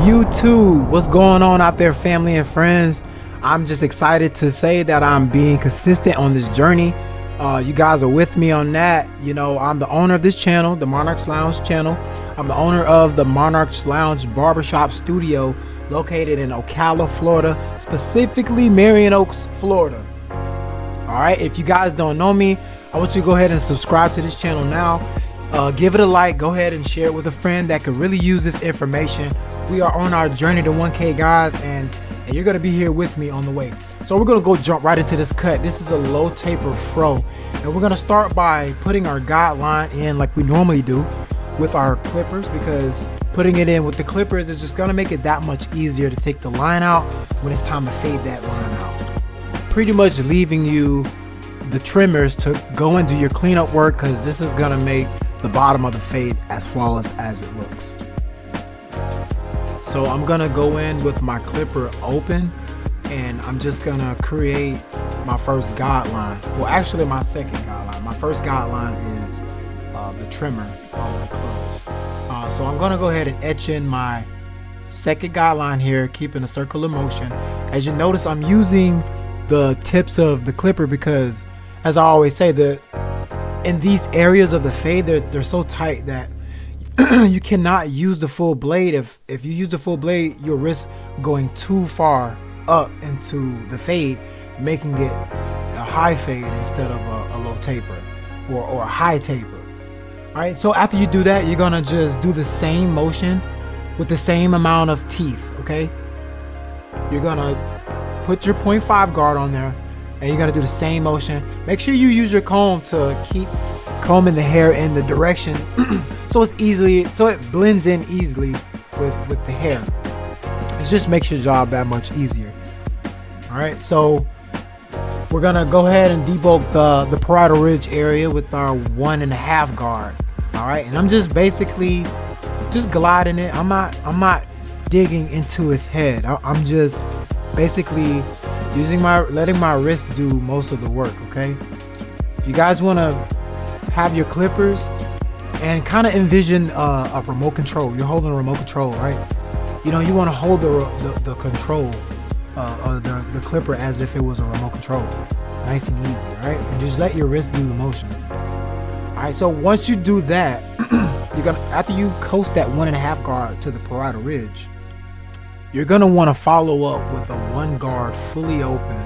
YouTube, what's going on out there, family and friends? I'm just excited to say that I'm being consistent on this journey. You guys are with me on that. You know, I'm the owner of this channel, the Monarchs Lounge channel. I'm the owner of the Monarchs Lounge Barbershop Studio located in Ocala, Florida, specifically Marion Oaks, Florida. All right, if you guys don't know me, I want you to go ahead and subscribe to this channel now. Give it a like, go ahead and share it with a friend that could really use this information. We are on our journey to 1K, guys, and you're gonna be here with me on the way. So we're gonna go jump right into this cut. This is a low taper fro, and we're gonna start by putting our guideline in like we normally do with our clippers, because putting it in with the clippers is just gonna make it that much easier to take the line out when it's time to fade that line out. Pretty much leaving you the trimmers to go and do your cleanup work, because this is gonna make the bottom of the fade as flawless as it looks. So I'm gonna go in with my clipper open, and I'm just gonna create my first guideline. Well, actually my second guideline. My first guideline is the trimmer all the way closed. So I'm gonna go ahead and etch in my second guideline here, keeping a circular motion. As you notice, I'm using the tips of the clipper because, as I always say, in these areas of the fade, they're so tight that you cannot use the full blade. If you use the full blade, you'll risk going too far up into the fade, making it a high fade instead of a low taper or a high taper. All right, so after you do that, you're gonna just do the same motion with the same amount of teeth. Okay, you're gonna put your 0.5 guard on there, and you're gonna do the same motion. Make sure you use your comb to keep combing the hair in the direction so it blends in easily with the hair. It just makes your job that much easier. All right, so we're gonna go ahead and debulk the parietal ridge area with our 1.5 guard. All right, and I'm just basically just gliding it. I'm not digging into his head. I'm just basically letting my wrist do most of the work. Okay, you guys want to have your clippers and kind of envision a remote control. You're holding a remote control, right? You know, you want to hold the control of the clipper as if it was a remote control, nice and easy, right? And just let your wrist do the motion. All right, so once you do that, after you coast that 1.5 guard to the parietal ridge, you're gonna want to follow up with a 1 guard fully open,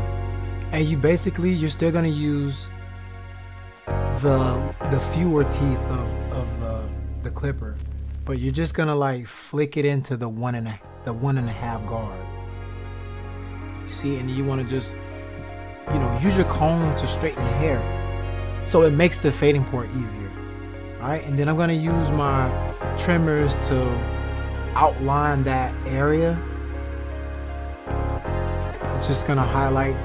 and you're still gonna use the fewer teeth of the clipper, but you're just gonna like flick it into the 1.5 guard. You see, and you want to just, you know, use your comb to straighten the hair, so it makes the fading part easier. All right, and then I'm gonna use my trimmers to outline that area. It's just gonna highlight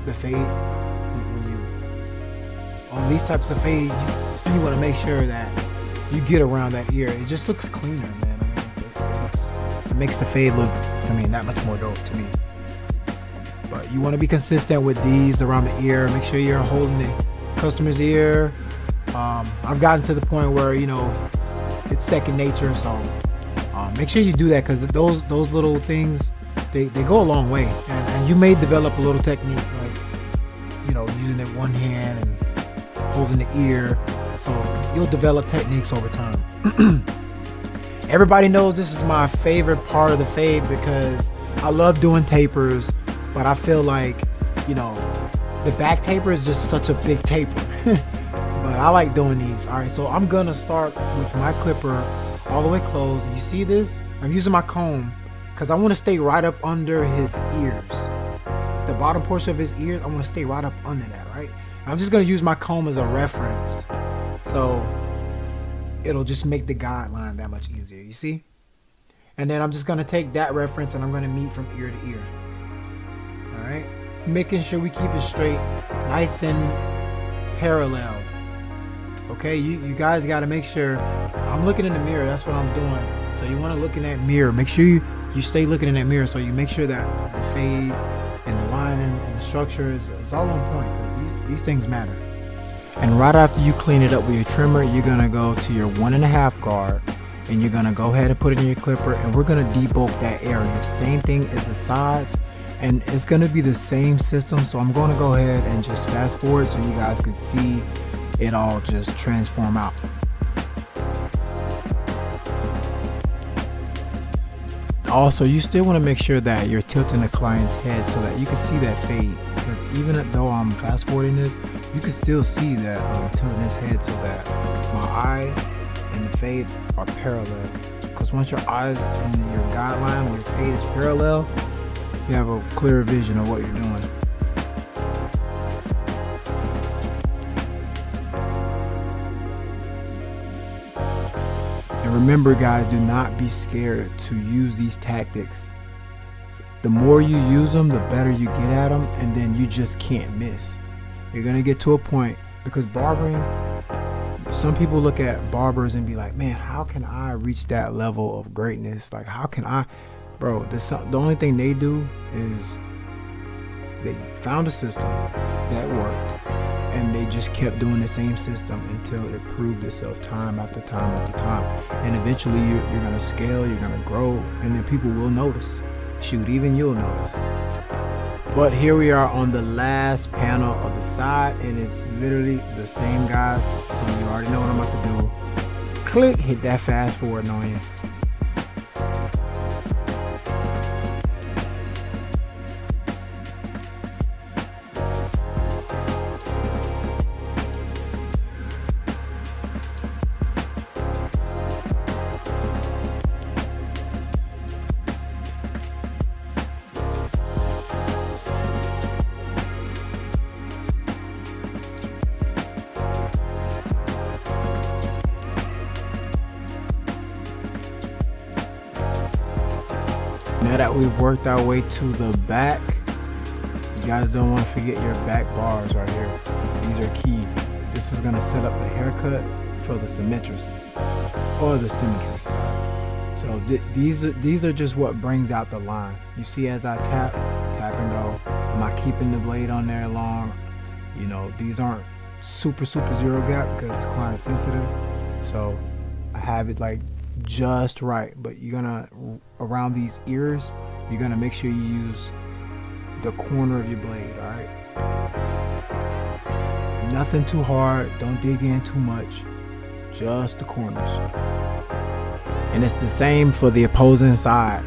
the fade. On these types of fade, you want to make sure that you get around that ear. It just looks cleaner, man. I mean, it makes the fade look, that much more dope to me. But you want to be consistent with these around the ear. Make sure you're holding the customer's ear. I've gotten to the point where, you know, it's second nature, so make sure you do that, because those little things, they go a long way. And you may develop a little technique, like, you know, using it one hand and holding the ear, so you'll develop techniques over time. Everybody knows this is my favorite part of the fade, because I love doing tapers, but I feel like, you know, the back taper is just such a big taper. But I like doing these. All right, so I'm gonna start with my clipper all the way closed. You see this? I'm using my comb because I want to stay right up under his ears. The bottom portion of his ears, I want to stay right up under that, right? I'm just gonna use my comb as a reference, so it'll just make the guideline that much easier, you see? And then I'm just gonna take that reference and I'm gonna meet from ear to ear. All right, making sure we keep it straight, nice and parallel. Okay, you guys got to make sure I'm looking in the mirror. That's what I'm doing. So you want to look in that mirror. Make sure you stay looking in that mirror, so you make sure that the fade and the line and the structure is all on point, because these things matter. And right after you clean it up with your trimmer, you're gonna go to your 1.5 guard and you're gonna go ahead and put it in your clipper, and we're gonna debulk that area. Same thing as the sides, and it's gonna be the same system. So I'm gonna go ahead and just fast forward so you guys can see it all just transform out. Also, you still want to make sure that you're tilting the client's head so that you can see that fade, because even though I'm fast forwarding this, you can still see that I'm tilting his head so that my eyes and the fade are parallel. Because once your eyes and your guideline or your fade is parallel, you have a clearer vision of what you're doing. And remember guys, do not be scared to use these tactics. The more you use them, the better you get at them, and then you just can't miss. You're gonna get to a point, because barbering, some people look at barbers and be like, man, how can I reach that level of greatness? Like, how can I? Bro, the only thing they do is they found a system that worked, and they just kept doing the same system until it proved itself time after time after time. And eventually you're gonna scale, you're gonna grow, and then people will notice. Shoot, even you'll notice. But here we are on the last panel of the side, and it's literally the same, guys. So you already know what I'm about to do. Click, hit that fast forward on you. Now that we've worked our way to the back, you guys don't want to forget your back bars right here. These are key. This is going to set up the haircut for the symmetry, or the symmetry. So these are just what brings out the line. You see, as I tap and go, am I keeping the blade on there long? You know, these aren't super zero gap because it's client sensitive. So I have it like just right, but you're gonna, around these ears, you're gonna make sure you use the corner of your blade. All right, nothing too hard, don't dig in too much, just the corners. And it's the same for the opposing side.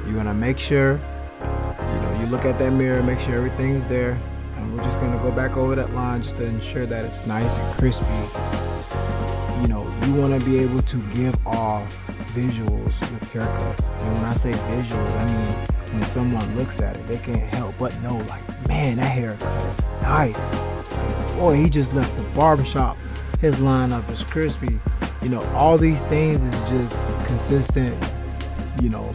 You're gonna make sure, you know, you look at that mirror, make sure everything's there, and we're just gonna go back over that line just to ensure that it's nice and crispy. You know, you want to be able to give off visuals with haircuts. And when I say visuals, I mean when someone looks at it, they can't help but know, like, man, that haircut is nice. Like, boy, he just left the barbershop. His lineup is crispy. You know, all these things is just consistent, you know,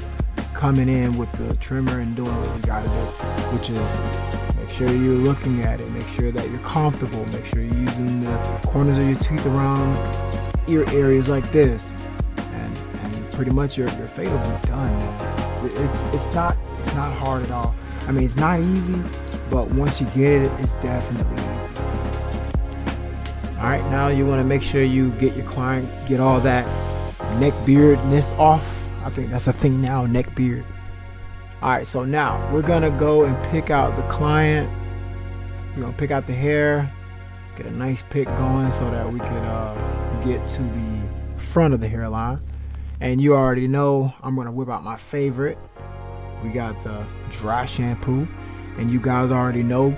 coming in with the trimmer and doing what you got to do, which is make sure you're looking at it, make sure that you're comfortable, make sure you're using the corners of your teeth around ear areas like this, and pretty much your fade will be done, man. It's not hard at all. I mean, it's not easy, but once you get it, it's definitely easy. All right, now you want to make sure you get your client, get all that neck beardness off. I think that's a thing now, neck beard. All right, so now we're gonna go and pick out the client. We're gonna pick out the hair, get a nice pick going so that we could get to the front of the hairline. And you already know I'm gonna whip out my favorite. We got the dry shampoo, and you guys already know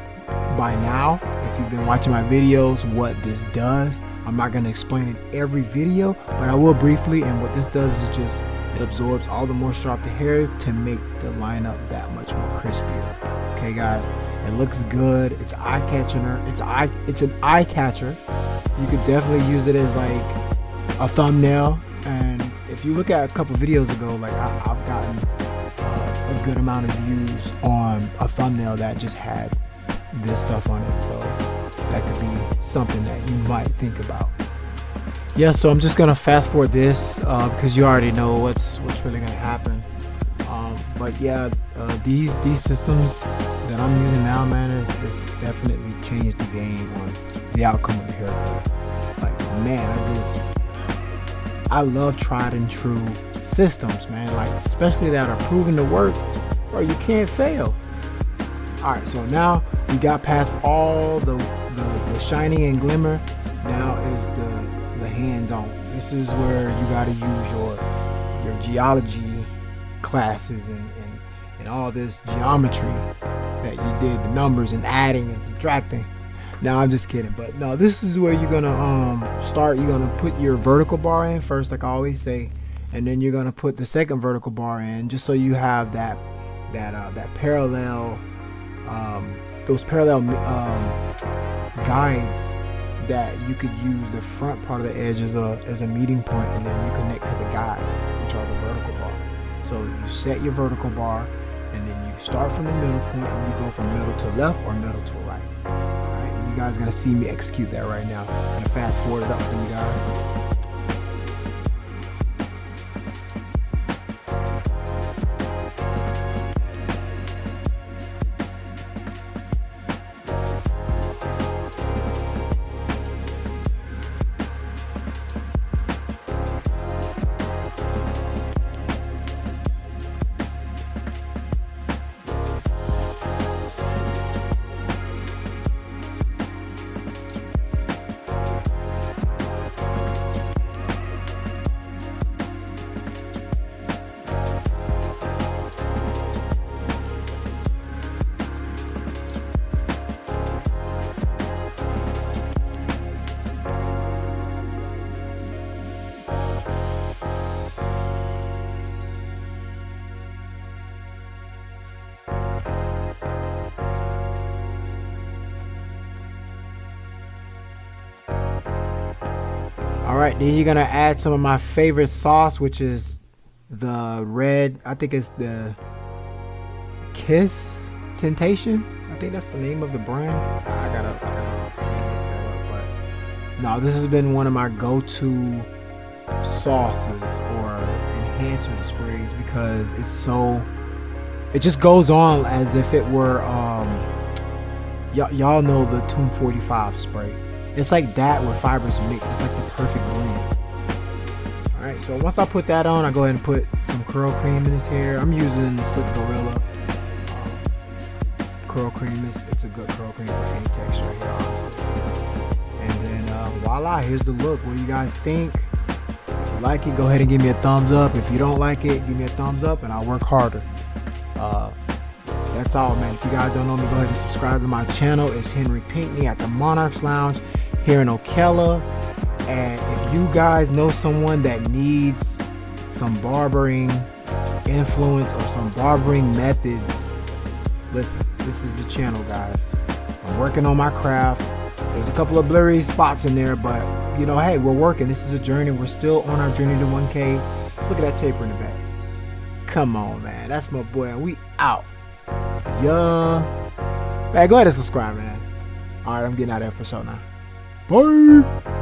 by now, if you've been watching my videos, what this does. I'm not gonna explain it every video, but I will briefly. And what this does is just, it absorbs all the moisture off the hair to make the lineup that much more crispier. Okay guys, it looks good, it's eye-catcher. It's an eye catcher. You could definitely use it as like a thumbnail. And if you look at a couple videos ago, like I've gotten a good amount of views on a thumbnail that just had this stuff on it. So that could be something that you might think about. Yeah, so I'm just gonna fast forward this because you already know what's really gonna happen. But yeah, these systems that I'm using now, man, is definitely changed the game on the outcome of the haircut. Like, man, I love tried and true systems, man. Like, especially that are proven to work, bro. You can't fail. All right, so now we got past all the shining and glimmer. Now is the hands-on. This is where you got to use your geology classes and all this geometry that you did, the numbers and adding and subtracting. No, I'm just kidding. But no, this is where you're gonna start. You're gonna put your vertical bar in first, like I always say, and then you're gonna put the second vertical bar in, just so you have that parallel, those parallel guides that you could use the front part of the edge as a meeting point, and then you connect to the guides, which are the vertical bar. So you set your vertical bar, and then you start from the middle point, and you go from middle to left or middle to right. You guys are gonna see me execute that right now. I'm gonna fast forward it up for you guys. Alright, then you're gonna add some of my favorite sauce, which is the red, I think it's the Kiss Temptation. I think that's the name of the brand. I gotta look that up, but no, this has been one of my go-to sauces or enhancement sprays because it just goes on as if it were y'all know the Tomb 45 spray. It's like that with fibers mixed. It's like the perfect blend. Alright, so once I put that on, I go ahead and put some curl cream in his hair. I'm using Slick Gorilla curl cream. It's a good curl cream for any texture here, honestly. And then voila, here's the look. What do you guys think? If you like it, go ahead and give me a thumbs up. If you don't like it, give me a thumbs up and I'll work harder. That's all, man. If you guys don't know me, go ahead and subscribe to my channel. It's Henry Pinkney at the Monarchs Lounge here in Ocala. And if you guys know someone that needs some barbering influence or some barbering methods, listen, this is the channel, guys. I'm working on my craft. There's a couple of blurry spots in there, but you know, hey, we're working. This is a journey. We're still on our journey to 1K. Look at that taper in the back. Come on, man. That's my boy. And we out. Yeah. Man, go ahead and subscribe, man. All right, I'm getting out of there for sure now. Bye.